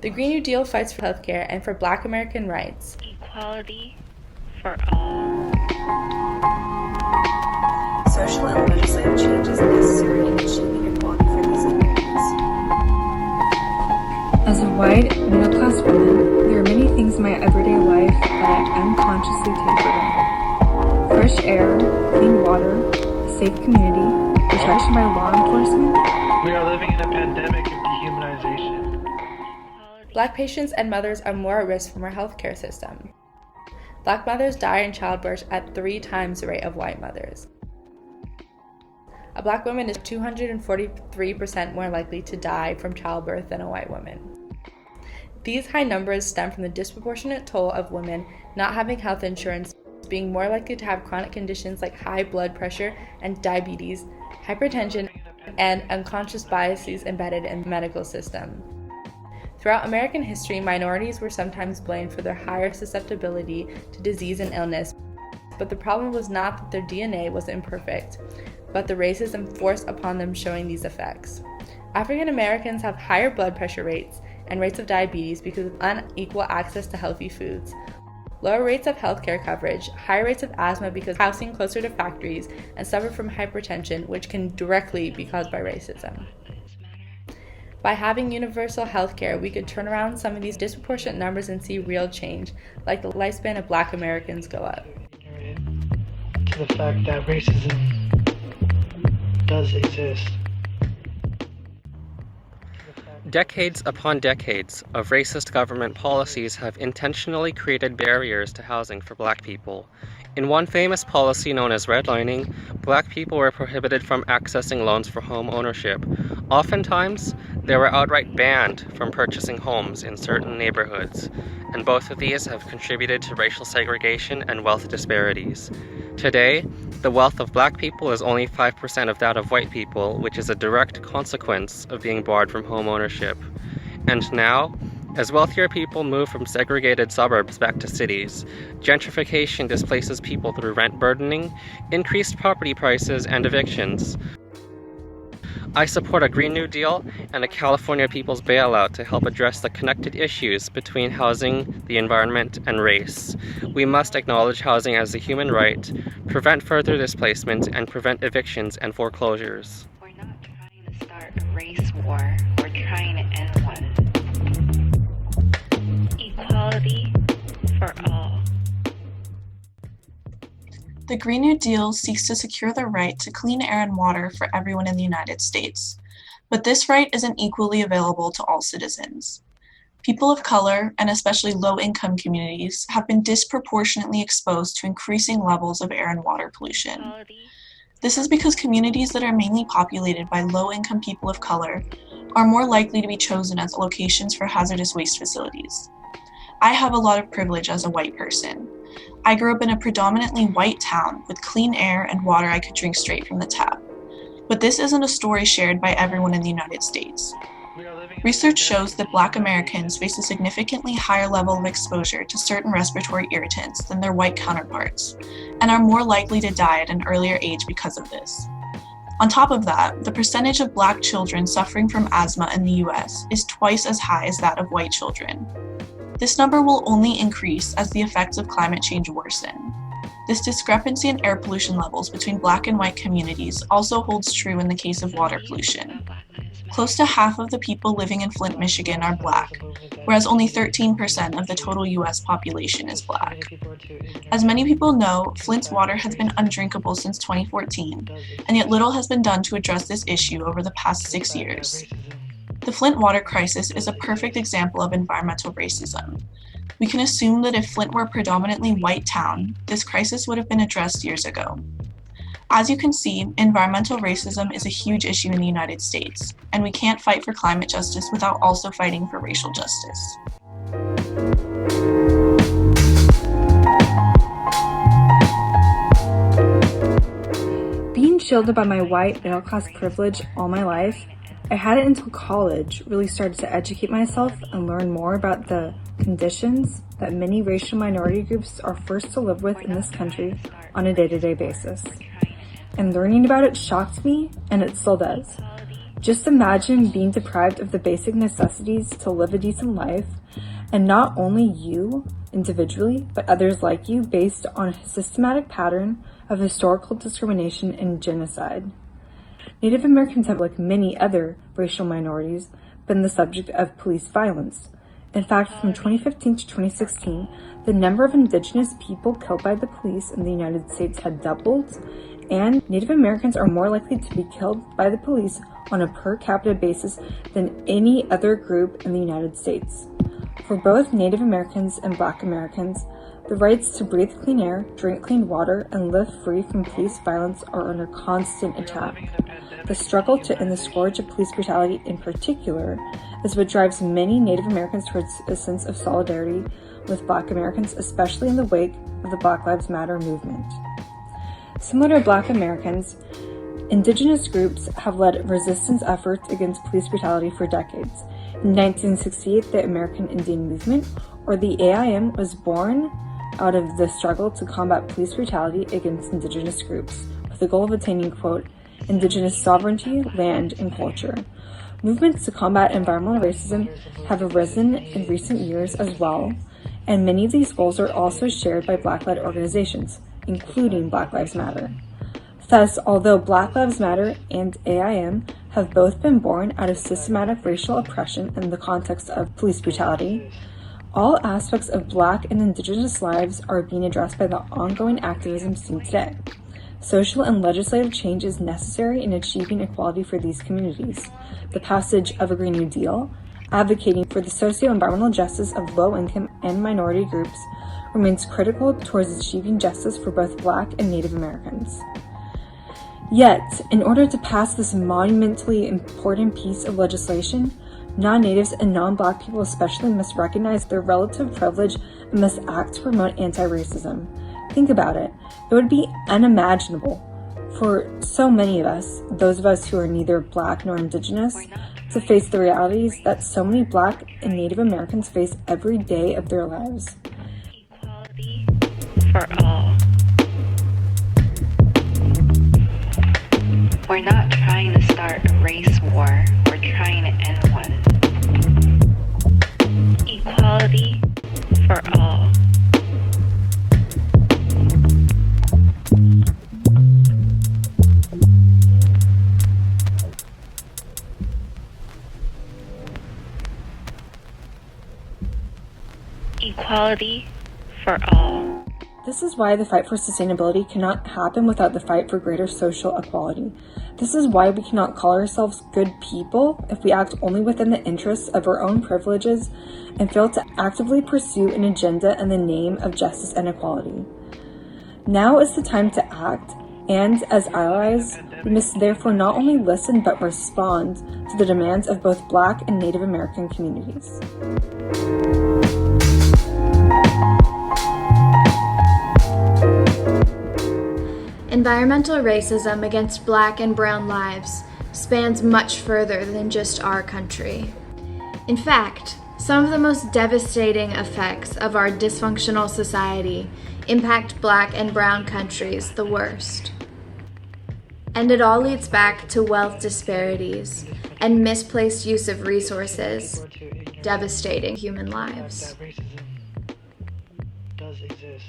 The Green New Deal fights for healthcare and for Black American rights. Equality for all. Social and legislative change is necessary in achieving equality for these communities. As a white, middle-class woman, there are many things in my everyday life that I unconsciously take for granted. Fresh air, clean water, a safe community, protection by law enforcement. We are living in a pandemic of dehumanization. Black patients and mothers are more at risk from our healthcare system. Black mothers die in childbirth at 3 times the rate of white mothers. A Black woman is 243% more likely to die from childbirth than a white woman. These high numbers stem from the disproportionate toll of women not having health insurance, being more likely to have chronic conditions like high blood pressure and diabetes, hypertension, and unconscious biases embedded in the medical system. Throughout American history, minorities were sometimes blamed for their higher susceptibility to disease and illness, but the problem was not that their DNA was imperfect, but the racism forced upon them showing these effects. African Americans have higher blood pressure rates and rates of diabetes because of unequal access to healthy foods, lower rates of healthcare coverage, higher rates of asthma because of housing closer to factories, and suffer from hypertension, which can directly be caused by racism. By having universal healthcare, we could turn around some of these disproportionate numbers and see real change, like the lifespan of Black Americans go up. To the fact that racism does exist. Decades upon decades of racist government policies have intentionally created barriers to housing for Black people. In one famous policy known as redlining, Black people were prohibited from accessing loans for home ownership. Oftentimes, they were outright banned from purchasing homes in certain neighborhoods, and both of these have contributed to racial segregation and wealth disparities. Today, the wealth of Black people is only 5% of that of white people, which is a direct consequence of being barred from home ownership. And now, as wealthier people move from segregated suburbs back to cities, gentrification displaces people through rent burdening, increased property prices, and evictions. I support a Green New Deal and a California People's Bailout to help address the connected issues between housing, the environment, and race. We must acknowledge housing as a human right, prevent further displacement, and prevent evictions and foreclosures. We're not trying to start a race war. We're trying to end one. Equality for all. The Green New Deal seeks to secure the right to clean air and water for everyone in the United States, but this right isn't equally available to all citizens. People of color, and especially low-income communities, have been disproportionately exposed to increasing levels of air and water pollution. This is because communities that are mainly populated by low-income people of color are more likely to be chosen as locations for hazardous waste facilities. I have a lot of privilege as a white person. I grew up in a predominantly white town with clean air and water I could drink straight from the tap. But this isn't a story shared by everyone in the United States. Research shows that Black Americans face a significantly higher level of exposure to certain respiratory irritants than their white counterparts, and are more likely to die at an earlier age because of this. On top of that, the percentage of Black children suffering from asthma in the US is twice as high as that of white children. This number will only increase as the effects of climate change worsen. This discrepancy in air pollution levels between Black and white communities also holds true in the case of water pollution. Close to half of the people living in Flint, Michigan are Black, whereas only 13% of the total US population is Black. As many people know, Flint's water has been undrinkable since 2014, and yet little has been done to address this issue over the past 6 years. The Flint water crisis is a perfect example of environmental racism. We can assume that if Flint were a predominantly white town, this crisis would have been addressed years ago. As you can see, environmental racism is a huge issue in the United States, and we can't fight for climate justice without also fighting for racial justice. Being shielded by my white middle-class privilege all my life, I hadn't until college really started to educate myself and learn more about the conditions that many racial minority groups are forced to live with in this country on a day-to-day basis. And learning about it shocked me, and it still does. Just imagine being deprived of the basic necessities to live a decent life, and not only you individually, but others like you, based on a systematic pattern of historical discrimination and genocide. Native Americans have, like many other racial minorities, been the subject of police violence. In fact, from 2015 to 2016, the number of Indigenous people killed by the police in the United States had doubled, and Native Americans are more likely to be killed by the police on a per capita basis than any other group in the United States. For both Native Americans and Black Americans, the rights to breathe clean air, drink clean water, and live free from police violence are under constant attack. The struggle to end the scourge of police brutality in particular is what drives many Native Americans towards a sense of solidarity with Black Americans, especially in the wake of the Black Lives Matter movement. Similar to Black Americans, Indigenous groups have led resistance efforts against police brutality for decades. In 1968, the American Indian Movement, or the AIM, was born out of the struggle to combat police brutality against Indigenous groups, with the goal of attaining, quote, Indigenous sovereignty, land, and culture. Movements to combat environmental racism have arisen in recent years as well, and many of these goals are also shared by Black-led organizations, including Black Lives Matter. Thus, although Black Lives Matter and AIM have both been born out of systematic racial oppression in the context of police brutality, all aspects of Black and Indigenous lives are being addressed by the ongoing activism seen today. Social and legislative change is necessary in achieving equality for these communities. The passage of a Green New Deal, advocating for the socio-environmental justice of low-income and minority groups, remains critical towards achieving justice for both Black and Native Americans. Yet, in order to pass this monumentally important piece of legislation, non-Natives and non-Black people especially must recognize their relative privilege and must act to promote anti-racism. Think about it. It would be unimaginable for so many of us, those of us who are neither Black nor Indigenous, to face the realities that so many Black and Native Americans face every day of their lives. Equality for all. We're not trying to start a race war, we're trying to end one. Equality for all. Equality for all. This is why the fight for sustainability cannot happen without the fight for greater social equality. This is why we cannot call ourselves good people if we act only within the interests of our own privileges and fail to actively pursue an agenda in the name of justice and equality. Now is the time to act, and as allies, we must therefore not only listen but respond to the demands of both Black and Native American communities. Environmental racism against Black and brown lives spans much further than just our country. In fact, some of the most devastating effects of our dysfunctional society impact Black and brown countries the worst. And it all leads back to wealth disparities and misplaced use of resources, devastating human lives. That racism does exist.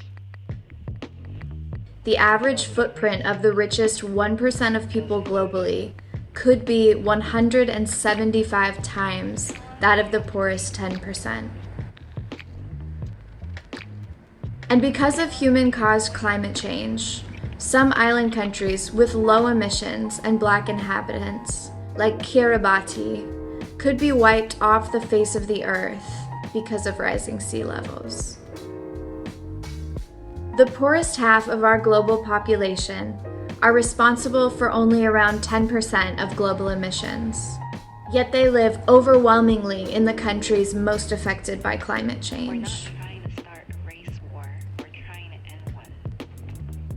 The average footprint of the richest 1% of people globally could be 175 times that of the poorest 10%. And because of human-caused climate change, some island countries with low emissions and Black inhabitants, like Kiribati, could be wiped off the face of the earth because of rising sea levels. The poorest half of our global population are responsible for only around 10% of global emissions, yet they live overwhelmingly in the countries most affected by climate change.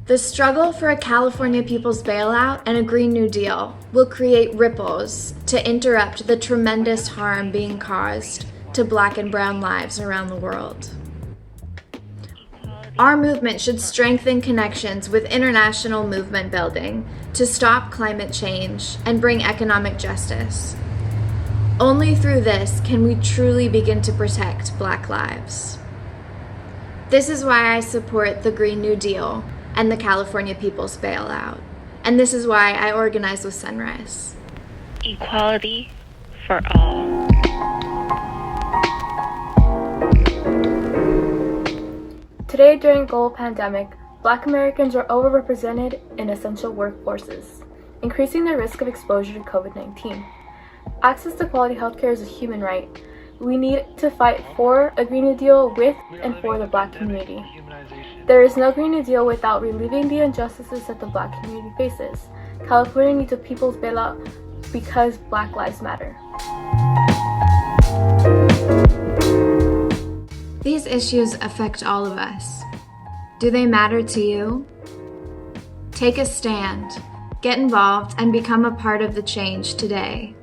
The struggle for a California People's Bailout and a Green New Deal will create ripples to interrupt the tremendous harm being caused to Black and brown lives around the world. Our movement should strengthen connections with international movement building to stop climate change and bring economic justice. Only through this can we truly begin to protect Black lives. This is why I support the Green New Deal and the California People's Bailout. And this is why I organize with Sunrise. Equality for all. Today, during a global pandemic, Black Americans are overrepresented in essential workforces, increasing their risk of exposure to COVID-19. Access to quality healthcare is a human right. We need to fight for a Green New Deal with and for the Black community. There is no Green New Deal without relieving the injustices that the Black community faces. California needs a people's bailout because Black lives matter. These issues affect all of us. Do they matter to you? Take a stand, get involved, and become a part of the change today.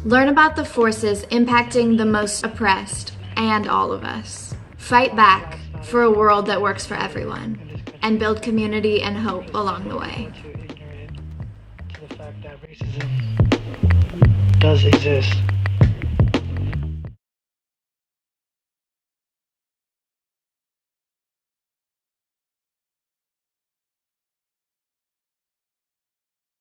Learn about the forces impacting the most oppressed and all of us. Fight back for a world that works for everyone, and build community and hope along the way. To the fact that racism does exist.